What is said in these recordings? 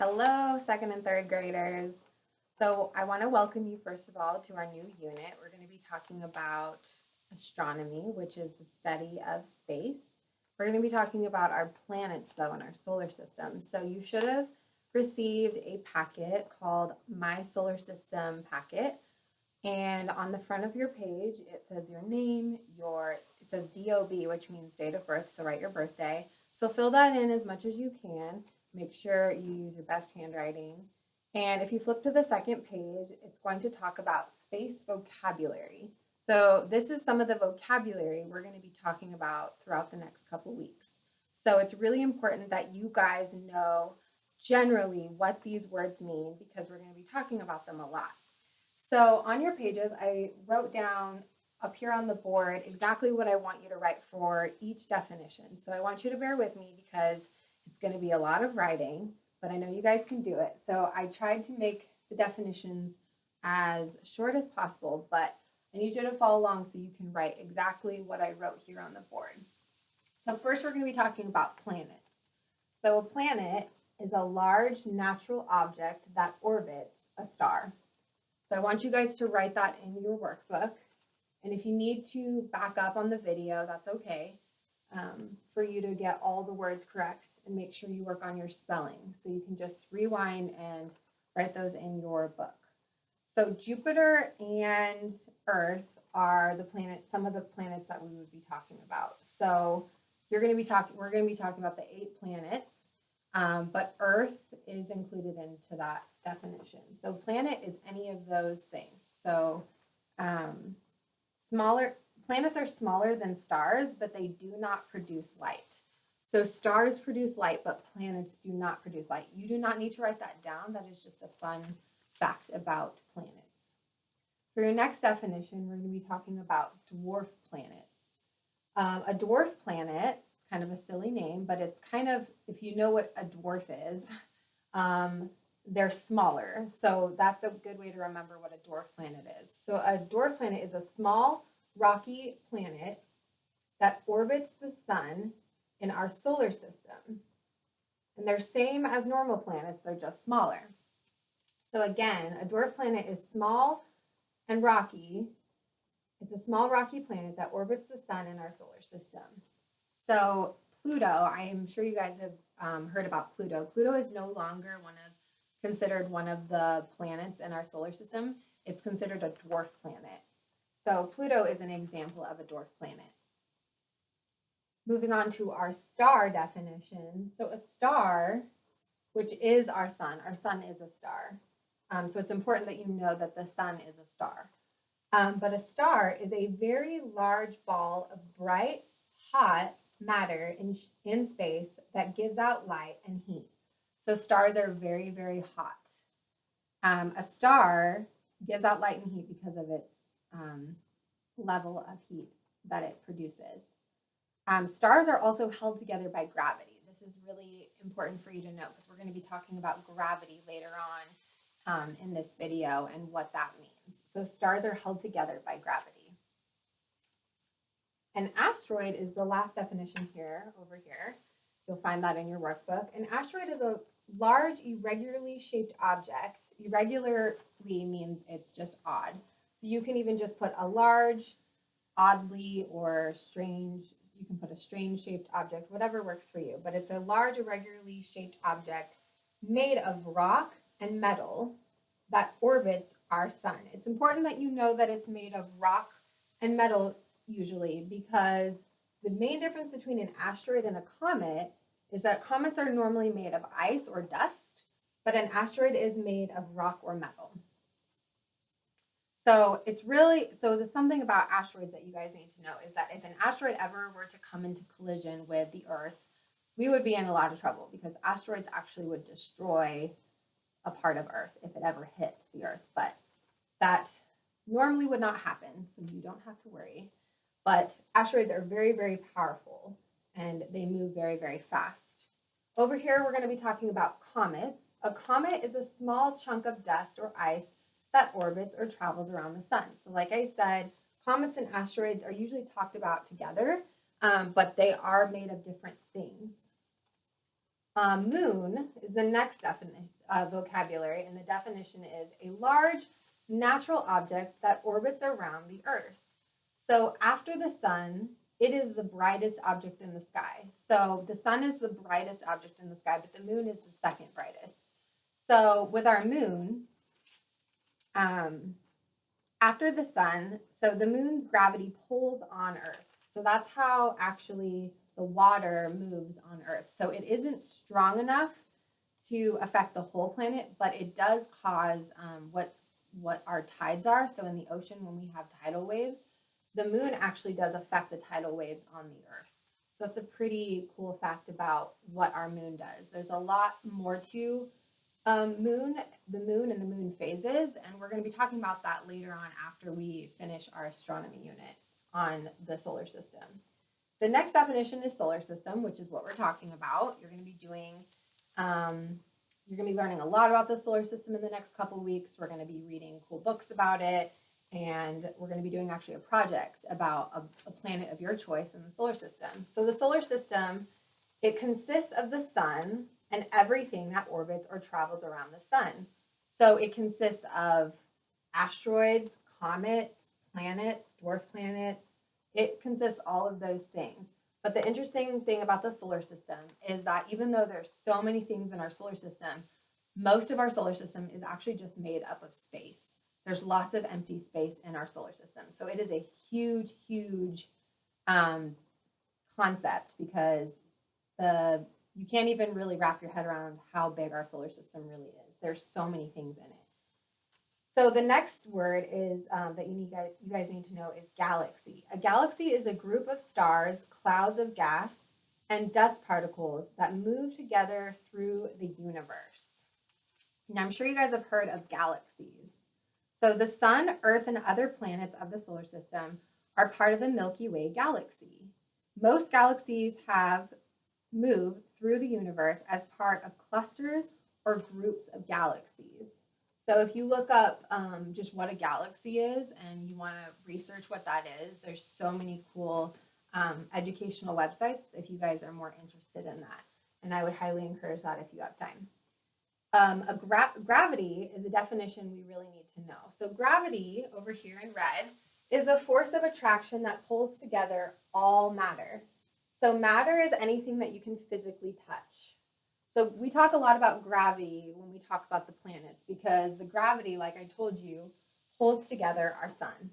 Hello, second and third graders. So I want to welcome you, first of all, to our new unit. We're going to be talking about astronomy, which is the study of space. We're going to be talking about our planets, though, in our solar system. So you should have received a packet called My Solar System Packet. And on the front of your page, it says your name, it says DOB, which means date of birth, so write your birthday. So fill that in as much as you can. Make sure you use your best handwriting. And if you flip to the second page, it's going to talk about space vocabulary. So this is some of the vocabulary we're going to be talking about throughout the next couple weeks. So it's really important that you guys know generally what these words mean because we're going to be talking about them a lot. So on your pages, I wrote down up here on the board exactly what I want you to write for each definition. So I want you to bear with me because it's going to be a lot of writing, but I know you guys can do it. So I tried to make the definitions as short as possible, but I need you to follow along so you can write exactly what I wrote here on the board. So first we're going to be talking about planets. So a planet is a large natural object that orbits a star. So I want you guys to write that in your workbook. And if you need to back up on the video, that's okay, for you to get all the words correct and make sure you work on your spelling. So you can just rewind and write those in your book. So Jupiter and Earth are some of the planets that we would be talking about. So we're going to be talking about the 8 planets, but Earth is included into that definition. So planet is any of those things. So planets are smaller than stars, but they do not produce light. So stars produce light, but planets do not produce light. You do not need to write that down. That is just a fun fact about planets. For your next definition, we're going to be talking about dwarf planets. A dwarf planet, it's kind of a silly name, but it's kind of, if you know what a dwarf is, they're smaller. So that's a good way to remember what a dwarf planet is. So a dwarf planet is a small rocky planet that orbits the sun in our solar system. And they're same as normal planets, they're just smaller. So again, a dwarf planet is small and rocky. It's a small rocky planet that orbits the sun in our solar system. So Pluto, I am sure you guys have heard about Pluto. Pluto is no longer considered one of the planets in our solar system. It's considered a dwarf planet. So Pluto is an example of a dwarf planet. Moving on to our star definition. So a star, which is our sun is a star. So it's important that you know that the sun is a star. But a star is a very large ball of bright, hot matter in space that gives out light and heat. So stars are very, very hot. A star gives out light and heat because of its level of heat that it produces. Stars are also held together by gravity. This is really important for you to know because we're going to be talking about gravity later on in this video and what that means. So stars are held together by gravity. An asteroid is the last definition over here. You'll find that in your workbook. An asteroid is a large, irregularly shaped object. Irregularly means it's just odd. So you can even just put a large, oddly, or strange. You can put a strange shaped object, whatever works for you. But it's a large, irregularly shaped object made of rock and metal that orbits our sun. It's important that you know that it's made of rock and metal usually because the main difference between an asteroid and a comet is that comets are normally made of ice or dust, but an asteroid is made of rock or metal. So there's something about asteroids that you guys need to know is that if an asteroid ever were to come into collision with the Earth, we would be in a lot of trouble because asteroids actually would destroy a part of Earth if it ever hit the Earth. But that normally would not happen, so you don't have to worry. But asteroids are very, very powerful and they move very, very fast. Over here, we're going to be talking about comets. A comet is a small chunk of dust or ice that orbits or travels around the sun. So like I said, comets and asteroids are usually talked about together, but they are made of different things. Moon is the next vocabulary, and the definition is a large natural object that orbits around the Earth. So after the sun, it is the brightest object in the sky. So the sun is the brightest object in the sky, but the moon is the second brightest. So with our moon, after the sun, so the moon's gravity pulls on Earth. So that's how actually the water moves on Earth. So it isn't strong enough to affect the whole planet, but it does cause what our tides are. So in the ocean, when we have tidal waves, the moon actually does affect the tidal waves on the Earth. So that's a pretty cool fact about what our moon does. There's a lot more to the moon and the moon phases, and we're going to be talking about that later on after we finish our astronomy unit on the solar system. The next definition is solar system, which is what we're talking about. You're going to be doing, you're going to be learning a lot about the solar system in the next couple weeks. We're going to be reading cool books about it, and we're going to be doing actually a project about a planet of your choice in the solar system. So the solar system, it consists of the sun and everything that orbits or travels around the sun. So it consists of asteroids, comets, planets, dwarf planets. It consists all of those things. But the interesting thing about the solar system is that even though there's so many things in our solar system, most of our solar system is actually just made up of space. There's lots of empty space in our solar system. So it is a huge, huge concept because you can't even really wrap your head around how big our solar system really is. There's so many things in it. So the next word is that you guys need to know is galaxy. A galaxy is a group of stars, clouds of gas, and dust particles that move together through the universe. Now, I'm sure you guys have heard of galaxies. So the sun, Earth, and other planets of the solar system are part of the Milky Way galaxy. Most galaxies have moved through the universe as part of clusters or groups of galaxies. So if you look up just what a galaxy is and you want to research what that is, there's so many cool educational websites if you guys are more interested in that. And I would highly encourage that if you have time. Gravity is a definition we really need to know. So gravity, over here in red, is a force of attraction that pulls together all matter. So matter is anything that you can physically touch. So we talk a lot about gravity when we talk about the planets because the gravity, like I told you, holds together our sun.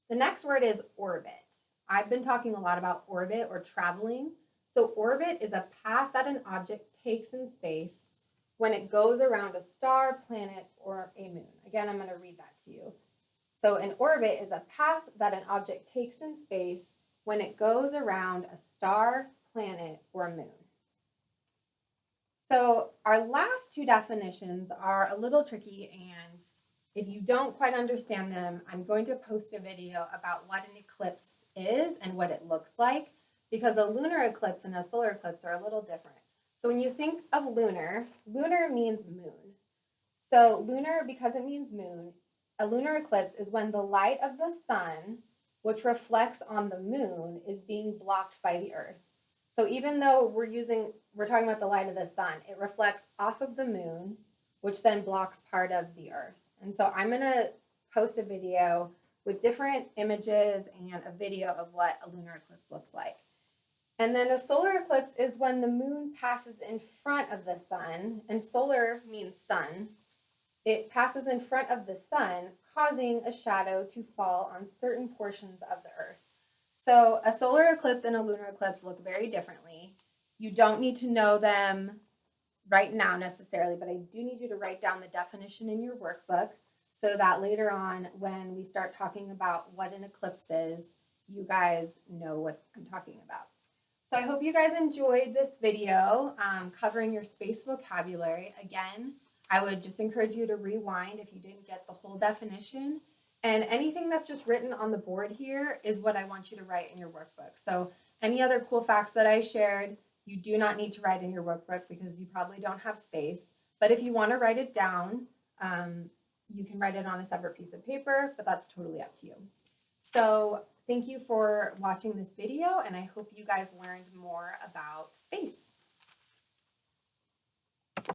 The next word is orbit. I've been talking a lot about orbit or traveling. So orbit is a path that an object takes in space when it goes around a star, planet, or a moon. Again, I'm going to read that to you. So an orbit is a path that an object takes in space when it goes around a star, planet, or moon. So our last two definitions are a little tricky, and if you don't quite understand them, I'm going to post a video about what an eclipse is and what it looks like, because a lunar eclipse and a solar eclipse are a little different. So when you think of lunar, lunar means moon. So lunar, because it means moon, a lunar eclipse is when the light of the sun, which reflects on the moon, is being blocked by the earth. So even though we're talking about the light of the sun, it reflects off of the moon, which then blocks part of the earth. And so I'm going to post a video with different images and a video of what a lunar eclipse looks like. And then a solar eclipse is when the moon passes in front of the sun, and solar means sun. It passes in front of the sun, causing a shadow to fall on certain portions of the earth. So a solar eclipse and a lunar eclipse look very differently. You don't need to know them right now necessarily, but I do need you to write down the definition in your workbook so that later on when we start talking about what an eclipse is, you guys know what I'm talking about. So I hope you guys enjoyed this video covering your space vocabulary. Again, I would just encourage you to rewind if you didn't get the whole definition. And anything that's just written on the board here is what I want you to write in your workbook. So any other cool facts that I shared, you do not need to write in your workbook because you probably don't have space. But if you want to write it down, you can write it on a separate piece of paper, but that's totally up to you. So thank you for watching this video, and I hope you guys learned more about space.